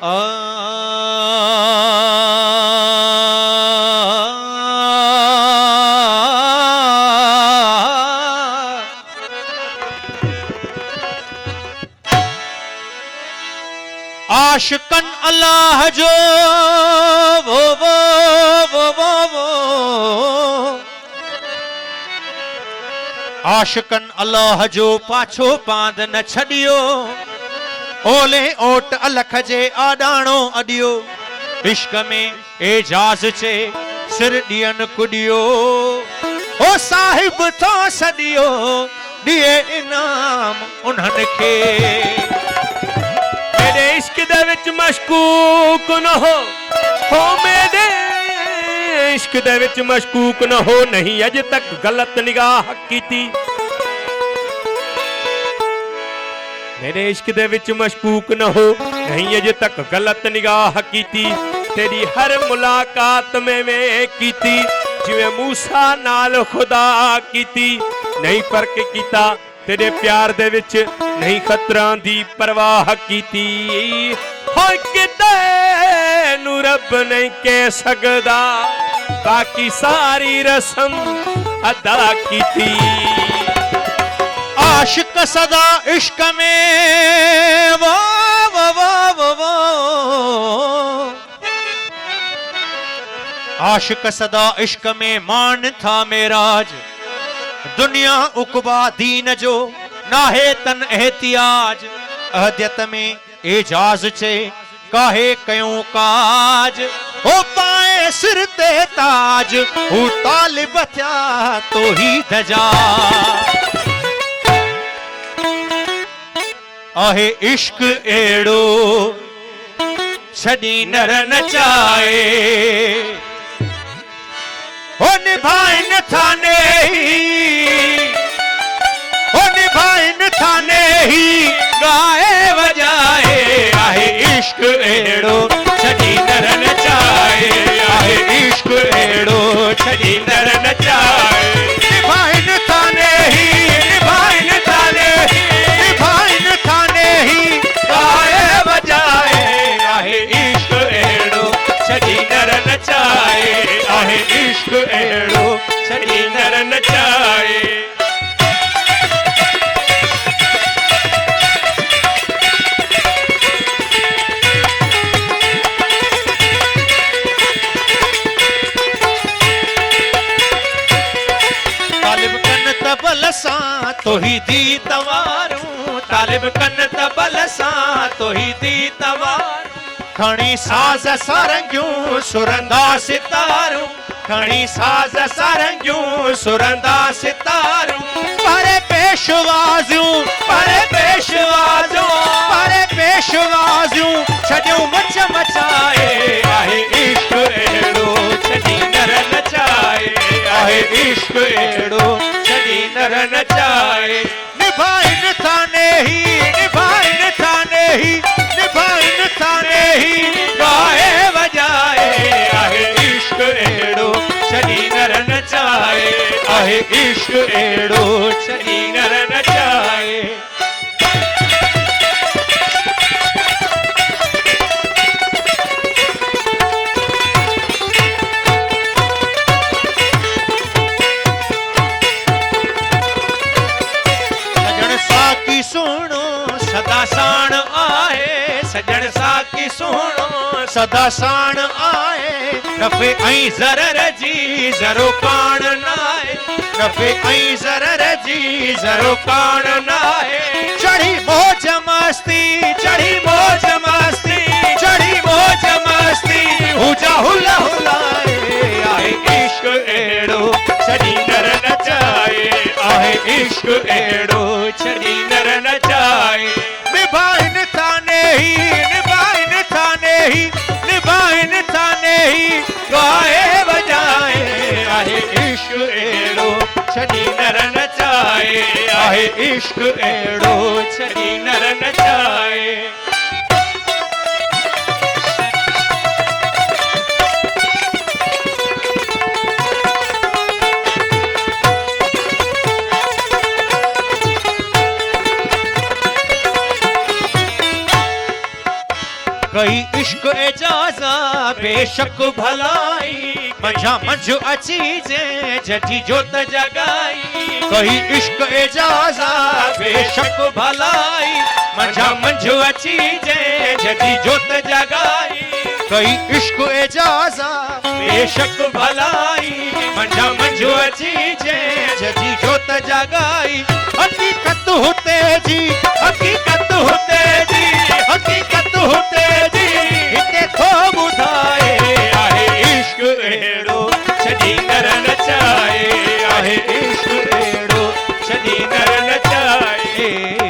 आशिकन अल्लाह जो वो आशिकन अल्लाह जो पाछो पांद न छड़ियो ओले ओट अलख जे आडाणो अडियो इश्क में एजाज चे सिर दियन कुडियो ओ साहिब तो सदियो दिए इनाम उन्हन के मेरे इश्क दे विच मशकूक न हो मेरे इश्क दे विच मशकूक न हो नहीं अज तक गलत निगाह कीती मेरे इश्क दे विच मशकूक न हो नहीं अज तक गलत निगाह कीती तेरी हर मुलाकात में मैं कीती जिवें मूसा नाल खुदा कीती नहीं फर्क कीता तेरे प्यार दे विच नहीं खतरा दी परवाह कीती होय किते नू रब नहीं कह सकदा बाकी सारी रस्म अदा कीती आशिक सदा इश्क में वो आशिक सदा इश्क में मान था मेराज दुनिया उकबा दीन जो नाहे तन एहतियाज अहदियत में एजाज चे काहे कयूं काज ओ पाए सिर ते ताज हू तालिब थिया तो ही दजा आहे इश्क एड़ो छड़ी नर नचाए ओ निभाइन थाने ही गाए बजाए आहे इश्क एड़ो छड़ी नर नचाए आहे इश्क एड़ो छड़ी नर नचाए निभाइन थाने ही गाए बजाए आहे इश्क एड़ो छड़ी नर नचाए आहे इश्क एड़ो छड़ी नर नचाए तो ही दी तवारूं तालिब कन तबल सां तो ही दी तवारूं खणी साज सारंगियूं सुरंदा सितारूं खणी साज सारंगियूं सुरंदा सितारूं परे पेशवाज़ूं छॾियूं मच मचाए आहे इश्क एड़ो छॾी नर नचाए आहे इश्क एड़ो छॾी नर नचाए निभाइन थाने ही गाए बजाए आहे इश्क एड़ो छॾी नर नचाए आहे इश्क एड़ो छॾी नर नचाए सदा साण आए सजण साकी सुनो सदा साण आए नफ़े ऐं ज़रर जी ज़रो कान नाए नफ़े ऐं ज़रर जी ज़रो कान नाए चढ़ी मौज मस्ती हुजा हुला हुलाए आहे इश्क एड़ो छड़ी नर नचाए आहे इश्क एड़ो छड़ी नर नचाए निभाइन थाने ही गाए बजाए आहे इश्क एड़ो छड़ी नर नचाए आहे इश्क एड़ो छड़ी नर नचाए कई इश्क एजाज़ा बेशक भलाई मंझा मंझ अची जे जजी जोत जगाई कही इश्क एजाज़ा बेशक भलाई मंझा मंझ अची जे जजी जोत जगाई कही इश्क एजाज़ा बेशक भलाई मंझा मंझ अची जे जजी जोत जगाई हकीकत हुते जी हकीकत हुते जी हकीकत हुते जी हिते को ॿुधाए आहे इश्क अहिड़ो छॾी नर नचाए आहे इश्क अहिड़ो छॾी नर नचाए